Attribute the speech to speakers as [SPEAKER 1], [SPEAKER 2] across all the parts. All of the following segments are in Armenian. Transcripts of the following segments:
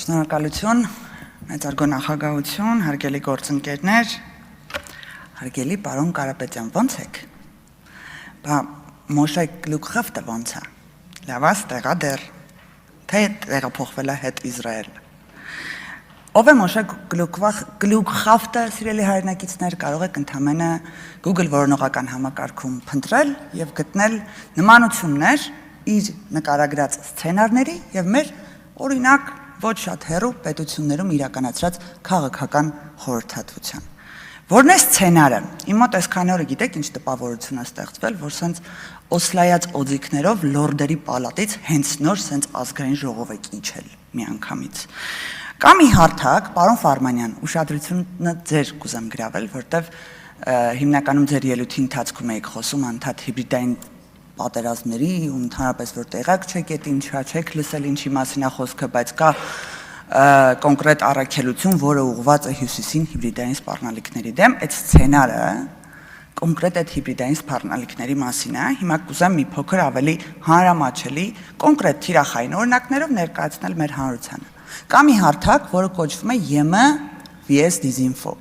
[SPEAKER 1] Շնորհակալություն, մեծարգո նախագահություն, հարգելի գործընկերներ, հարգելի պարոն Կարապետյան, ո՞նց եք։ Բա Մոշե Գլուքխավտը ո՞նց է։ Լավ է, տեղա դեռ, թե տեղափոխվել է հետ Իսրայել։ Ով է Մոշե Գլուքխավտը, սիրելի հայրենակիցներ, կարող եք ընդամենը Google որոնողական համակարգում փնտրել եւ գտնել նմանություններ իր նկարագրած սցենարների եւ մեր օրինակ ոչ շատ հեռու պետություններում իրականացրած քաղաքական խորհրդատվության։ Որն է սցենարը։ Իմ մոտ այսքան օրը գիտեք ինչ տպավորություն է ստեղծվել, որ սենց օսլայած օձիքներով լորդերի պալատից հենց նոր սենց ազգային ժողով է իջել միանգամից։ Կամ ի հարթակ, պարոն Ֆարմանյան, ուշադրությունը ձեր կուզեմ գրավել, որտեվ հիմնականում ձեր ելույթի ընթացքում եք խոսում անդադ հիբրիդային պատերազմների ու ընդհանրապես որ տեղակ չեք այդ ինչա չեք լսել ինչի մասին է խոսքը, բայց կա կոնկրետ առաքելություն, որը ուղղված է հյուսիսին հիբրիդային սպառնալիքների դեմ, այդ սցենարը կոնկրետ այդ հիբրիդային սպառնալիքների մասին է։ Հիմա կուզեմ մի փոքր ավելի հանրամատչելի, կոնկրետ թիրախային օրինակներով ներկայացնել մեր հանրությանը։ Կամ ի հարթակ, որը կոչվում է ԵՄ vs Disinfo։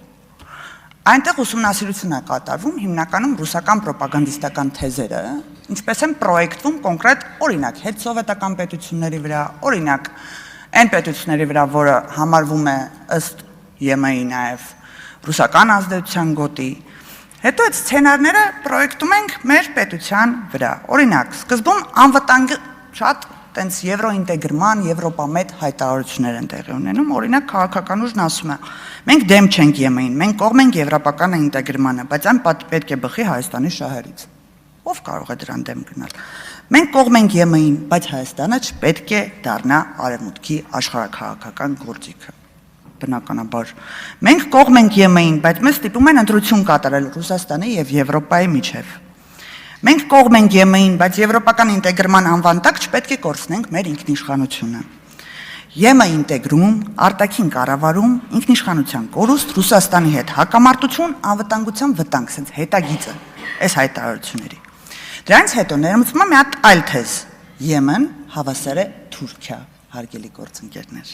[SPEAKER 1] Այնտեղ ուսումնասիրություն է կատարվում հիմնականում ռուսական պրոպագանդիստական թեզերը, ինչպես են պրոյեկտվում կոնկրետ օրինակ հետսովետական պետությունների վրա, օրինակ այն պետությունների վրա, որը համարվում է ըստ ԵՄ-ի նաև ռուսական ազդեցության գոտի։ Հետո այդ սցենարները պրոյեկտում ենք մեր պետության վրա։ Օրինակ, սկզբում անվտանգ շատ տենց եվրոինտեգրման, եվրոպամետ հայտարարություններ են տեղի ունենում, օրինակ քաղաքական ուժն ասում է. մենք դեմ չենք ԵՄ-ին, մենք կողմ ենք եվրոպական ինտեգրմանը, բայց այն պետք է բխի Հայաստանի շահերից։ Ով կարող է դրան դեմ գնալ։ Մենք կողմ ենք ԵՄ-ին, բայց Հայաստանը չպետք է դառնա արևմուտքի աշխարհաքաղաքական գործիքը։ Բնականաբար։ Մենք կողմ ենք ԵՄ-ին, բայց մեզ ստիպում են ընտրություն կատարել Ռուսաստանի եւ Եվրոպայի միջև։ Մենք կողմ ենք ԵՄ-ին, բայց եվրոպական ինտեգրման անվան տակ չպետք է կորցնենք մեր ինքնիշխանությունը։ ԵՄ ինտեգրում, արտաքին կառավարում, ինքնիշխանության կորուստ, Ռուսաստանի հետ հակամարտություն, անվտանգության վտանգ, սենց հետագիծը, այս հայտարարությունների։ Դրանից հետո ներմուծվում է մի հատ այլ թեզ. ԵՄ-ն հավասար է Թուրքիա, հարգելի գործընկերներ։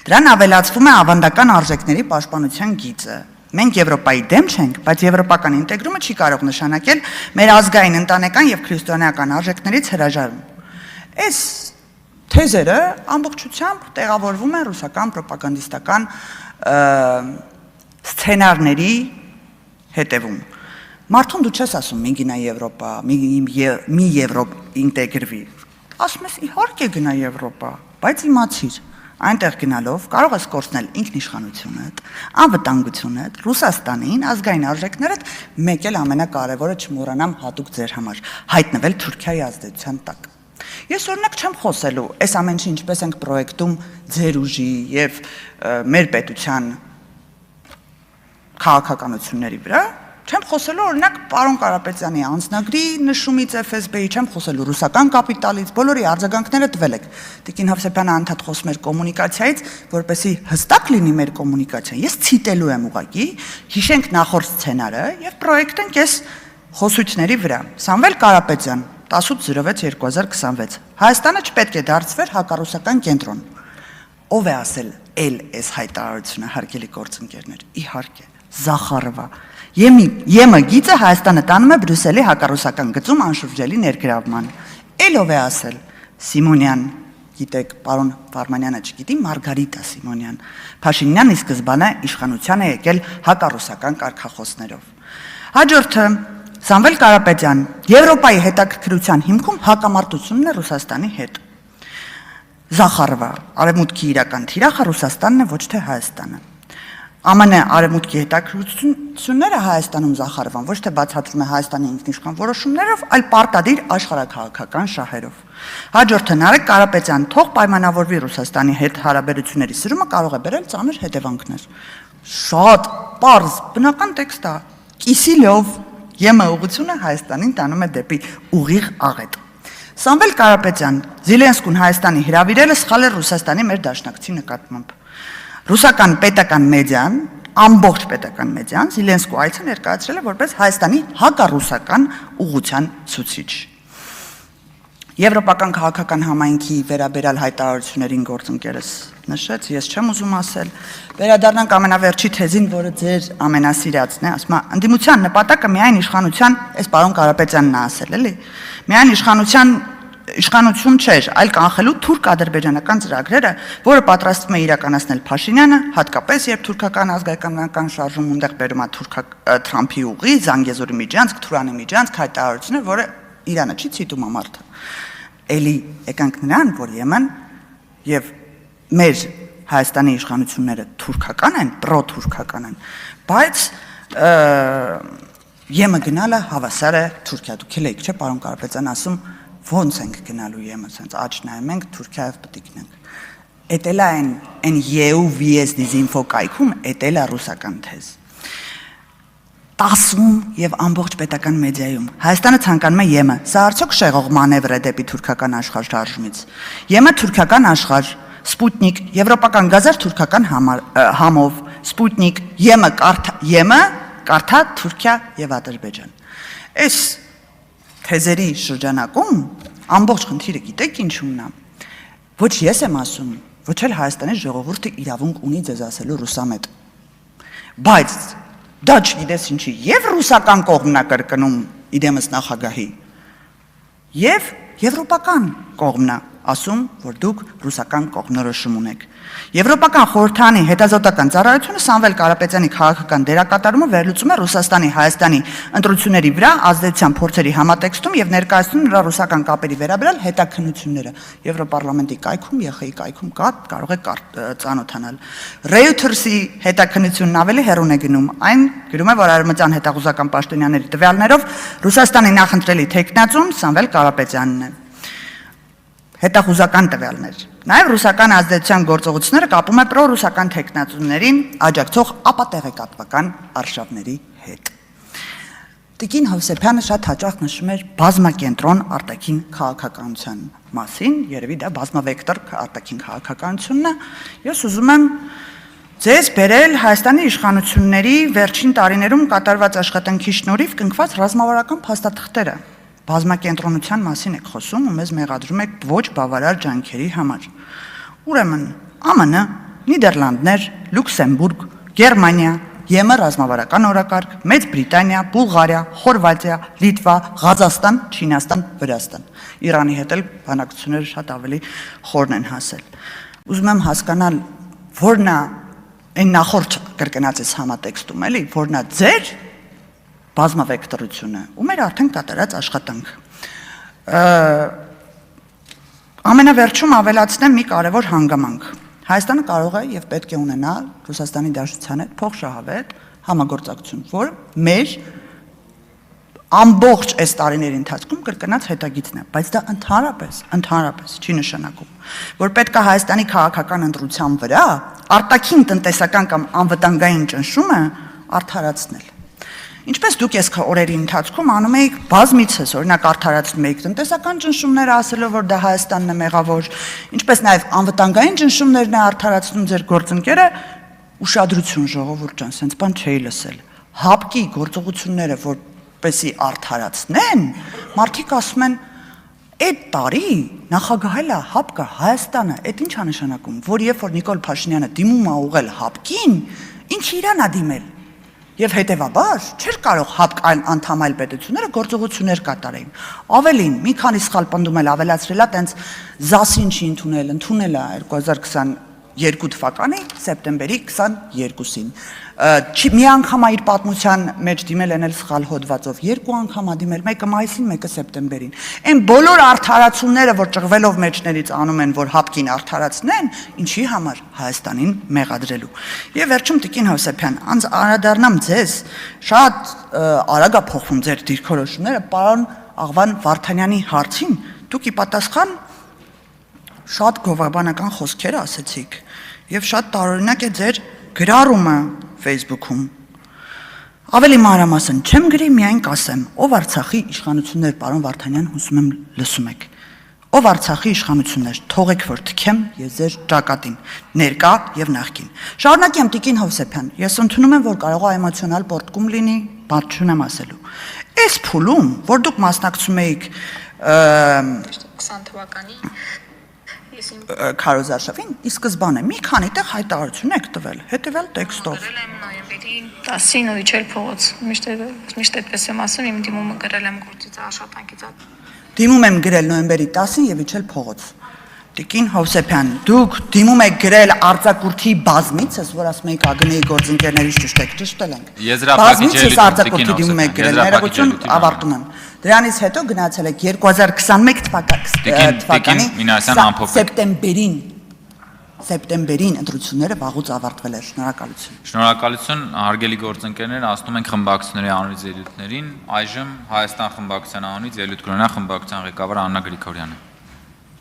[SPEAKER 1] Դրան ավելացվում է ավանդական արժեքների պաշտպանության գիծը։ Մենք Եվրոպայի դեմ չենք, բայց եվրոպական ինտեգրումը չի կարող նշանակել մեր ազգային, ընտանեկան եւ քրիստոնեական արժեքներից հրաժարում։ Այս թեզերը ամբողջությամբ տեղավորվում են ռուսական պրոպագանդիստական սցենարների հետևում։ Մարդուն դու չես ասում՝ մի գնա Եվրոպա, մի Եվրոպ ինտեգրվի։ Ասում ես իհարկե գնա Եվրոպա, բայց իմացիր այնտեղ գնալով կարող ես կորցնել ինքնիշխանությունդ, անվտանգությունդ, Ռուսաստանին, ազգային արժեքներդ, մեկ էլ ամենակարևորը չմոռանամ հատուկ ձեր համար, հայտնվել Թուրքիայի ազդեցության տակ։ Ես օրինակ չեմ խոսելու այս ամեն ինչը ինչպես ենք պրոյեկտում ձեր ուժի եւ մեր պետության քաղաքականությունների վրա, չեմ խոսելու օրինակ պարոն Կարապետյանի անձնագրի նշումից FSB-ի, չեմ խոսելու ռուսական կապիտալից, բոլորի արձագանքները տվել եք։ Տիկին Հովսեփյանը անդադ խոսում էր կոմունիկացիայից, որպեսզի հստակ լինի մեր կոմունիկացիան։ Ես ցիտելու եմ ուղղակի, հիշենք նախորդ սցենարը եւ պրոյեկտենք այս խոսությունների վրա։ Սամվել Կարապետյան 1806-2026 Հայաստանը չպետք է դարձվեր հակառուսական կենտրոն։ Ով է ասել այս հայտարարությունը, հարգելի գործընկերներ։ Իհարկե, Զախարովա։ ԵՄ գիծը Հայաստանը տանում է Բրյուսելի հակառուսական գծում անշրջելի ներգրավման։ Ով է ասել։ Սիմոնյան, գիտեք, պարոն Ֆարմանյանը չգիտի, Մարգարիտա Սիմոնյան։ Փաշինյանը ի սկզբանե իշխանության է եկել հակառուսական կարգախոսներով։ Հաջորդը Սամվել Կարապետյան, Եվրոպայի հետաքրքրության հիմքում հակամարտությունն է Ռուսաստանի հետ։ Զախարովա, արևմուտքի իրական թիրախը Ռուսաստանն է, ոչ թե Հայաստանը։ ԱՄՆ արևմուտքի հետաքրքրությունները Հայաստանում Զախարովան ոչ թե բացատրում է Հայաստանի ինքնիշխան որոշումներով, այլ պարտադիր աշխարհաքաղաքական շահերով։ Հաջորդը Նարեկ Կարապետյան, թող պայմանավորվի Ռուսաստանի հետ հարաբերությունների սրումը կարող է բերել ծանր հետևանքներ։ Շատ պարզ, բնական տեքստ է։ Կիսիլով ԵՄ ուղղությունը Հայաստանին տանում է դեպի ուղիղ աղետ։ Սամվել Կարապետյան, Զելենսկուն Հայաստանի հրավիրելը սխալ է Ռուսաստանի մեր դաշնակցի նկատմամբ։ Ռուսական պետական մեդիան, ամբողջ պետական մեդիան Զելենսկու այցը ներկայացրել է որպես Հայաստանի հակառուսական ուղղության ցուցիչ։ Եվրոպական քաղաքական համայնքի վերաբերյալ հայտարարություններին գործընկերս նշեց, ես չեմ ուզում ասել, վերադառնանք ամենավերջի թեզին, որը ձեր ամենասիրածն է, ասում է, ընդդիմության նպատակը միայն իշխանության, այս պարոն Կարապետյանն է ասել, էլի, միայն իշխանություն չէր, այլ կանխելու թուրք-ադրբեջանական ծրագրերը, որը պատրաստվում է իրականացնել Փաշինյանը, հատկապես երբ թուրքական ազգայնական շարժում ունդեղ բերում է Թրամփի ուղի, Զանգեզուրի միջանցք, Թուրանի միջանցք, հայտարարությունը, որը Իրանը չի ցիտում ամարտը։ Էլի եկանք նրան, որ Եմեն եւ մեր Հայաստանի իշխանությունները թուրքական են, պրո-թուրքական են, բայց Եմը գնալը հավասար է Թուրքիա։ Դուք էլ եք, չէ՞, պարոն Կարապետյան, ասում ոնց ենք գնալու Եմը, ասենց աճ նայում ենք Թուրքիայով պետք ենք։ Էտելա այն EU VSDZ-info կայքում, էտելա ռուսական թեզ։ 10-ում եւ ամբողջ պետական մեդիայում Հայաստանը ցանկանում է Եմը։ Սա արդյոք շեղող մանևր է դեպի թուրքական աշխարհ շարժումից։ Եմը թուրքական աշխարհ, Սպուտնիկ, եվրոպական գազեր թուրքական համով, Սպուտնիկ, Եմը կարթա Թուրքիա եւ Ադրբեջան։ Այս թեզերի շրջանակում ամբողջ խնդիրը գիտեք ինչումն է։ Ոչ ես եմ ասում, ոչ էլ Հայաստանի ժողովուրդը իրավունք ունի ձեզ ասելու ռուսամետ։ Բայց դա չգիտես ինչի, եւ ռուսական կողմն է կրկնում իդեմս նախագահի, եւ եվրոպական կողմն է ասում, որ դուք ռուսական կողմնորոշում ունեք։ Եվրոպական խորհրդանի հետազոտական ծառայությունը Սամվել Կարապետյանի քաղաքական դերակատարումը վերլուծում է Ռուսաստանի Հայաստանի ընտրությունների վրա ազդեցության փորձերի համատեքստում եւ ներկայացնում նրա ռուսական կապերի վերաբերյալ հետաքննությունները։ Եվրոպարլամենտի կայքում, ԵԽ-ի կայքում կա, կարող եք ծանոթանալ։ Reuters-ի հետաքննությունն ավելի հեռուն է գնում։ Այն գրում է, որ արևմտյան հետախուզական պաշտոնյաների տվյալներով Ռուսաստանի նախընտրելի թեկնածուն Սամվել Կարապետյանն է։ Հետախուզական տվյալներ։ Նաև ռուսական ազդեցության գործողությունները կապում է պրո-ռուսական թեկնածուներին աջակցող ապատեղեկատվական արշավների հետ։ Տիկին Հովսեփյանը շատ հաճախ նշում էր բազմակենտրոն արտաքին քաղաքականության մասին, երևի դա բազմավեկտոր արտաքին քաղաքականությունն է։ Ես ուզում եմ ձեզ բերել Հայաստանի իշխանությունների վերջին տարիներում կատարված աշխատանքի շնորհիվ կնքված ռազմավարական փաստաթղթերը։ Բազմակենտրոնության մասին եք խոսում ու մեզ մեղադրում եք ոչ բավարար ջանքերի համար։ Ուրեմն ԱՄՆ, Նիդերլանդներ, Լյուքսեմբուրգ, Գերմանիա, ԵՄ ռազմավարական օրակարգ, Մեծ Բրիտանիա, Բուլղարիա, Խորվաթիա, Լիտվա, Ղազախստան, Չինաստան, Վրաստան։ Իրանի հետ էլ բանակցությունները շատ ավելի խորն են հասել։ Ուզում եմ հասկանալ, որն է այն նախորդ կրկնած այս համատեքստում, էլի, որն է ձեր բազմավեկտորությունը ու մեր արդեն կատարած աշխատանք։ Ամենավերջում ավելացնեմ մի կարևոր հանգամանք։ Հայաստանը կարող է եւ պետք է ունենա Ռուսաստանի Դաշնության հետ փոխշահավետ համագործակցություն, որ մեր ամբողջ այս տարիների ընթացքում կրկնած հետագիծն է, բայց դա ընդհանրապես չի նշանակում, որ պետք է Հայաստանի քաղաքական ընտրության վրա արտաքին տնտեսական կամ անվտանգային ճնշումը արդարացնել։ Ինչպես դուք այս օրերի ընթացքում անում եք բազմիցս, օրինակ արդարացնում եք տնտեսական ճնշումները ասելով, որ դա Հայաստանն է մեղավոր, ինչպես նաև անվտանգային ճնշումներն է արդարացնում ձեր գործընկերը, ուշադրություն ժողովուրդ ջան, սենց բան չէի լսել։ Հապկի գործողությունները որպեսի արդարացնեն, մարդիկ ասում են, այդ տարի նախագահել է հապկը Հայաստանը, այդ ինչ է նշանակում, որ երբ որ Նիկոլ Փաշինյանը դիմում է ուղղել հապկին, ինչ իրան է դիմել։ Եվ հետևաբար չէր կարող հապկ այլ անդամ այլ պետությունները գործողություններ կատարեին։ Ավելին, մի քանի սխալ պնդում էլ ավելացրել է, տենց ԶԱՍ-ին չի ընդունել է 2022 թվականի սեպտեմբերի 22-ին։ Մի անգամ իր պատմության մեջ դիմել են էլ սխալ հոդվածով, երկու անգամ է դիմել, մեկը մայիսին, մեկը սեպտեմբերին։ Այն բոլոր արդարացումները, որ ճղվելով մեջներից անում են, որ հապկին արդարացնեն, ինչի համար Հայաստանին մեղադրելու։ Եվ վերջում տիկին Հովսեփյան, անդրադառնամ ձեզ, շատ արագ է փոխվում ձեր դիրքորոշումները, պարոն Աղվան Վարդանյանի հարցին, դուք ի պատասխան շատ գովաբանական խոսքեր ասեցիք, եւ շատ տարօրինակ է ձեր գրառումը Facebook-ում։ Ավելի մանրամասն չեմ գրի, միայն կասեմ, ով Արցախի իշխանություններ, պարոն Վարդանյան, հուսում եմ լսում եք։ Ով Արցախի իշխանություններ, թողեք որ թքեմ ես ձեր ճակատին, ներկա եւ նախկին։ Շարունակեմ տիկին Հովսեփյան, ես ընդունում եմ, որ կարող է էմոցիոնալ պորտկում լինի, բաց չունեմ ասելու։ Այս փուլում, որ դուք մասնակցում եք
[SPEAKER 2] 20 թվականի
[SPEAKER 1] քարոզարշավին ի սկզբանե մի քանի տեղ հայտարարություն եք տվել, հետևյալ տեքստով։
[SPEAKER 2] գրել եմ նոյեմբերի 10-ին ու իջել փողոց։ Միշտ այդպես եմ ասում, իմ դիմումը գրել եմ գործից աշխատանքից։
[SPEAKER 1] Դիմում եմ գրել նոյեմբերի 10-ին եւ իջել փողոց։ Տիկին Հովսեփյան, դուք դիմում եք գրել արձակուրդի բազմիցս, որ ասում եք ԱԳՆ-ի գործընկերներից ճշտել ենք։ Բազմիցս արձակուրդի դիմում եք գրել, ներողություն, ավարտում եմ։ Դրանից հետո գնացել եք 2021 թվականի սեպտեմբերին ընտրությունները վաղուց ավարտվել էր։ Շնորհակալություն։
[SPEAKER 3] Շնորհակալություն, հարգելի գործընկերներ, ասում ենք խմբակցությունների անունից ելույթներին։ Այժմ Հայաստան խմբակցության անունից ելույթ կունենա խմբակցության ղեկավար Աննա Գրիգորյանը։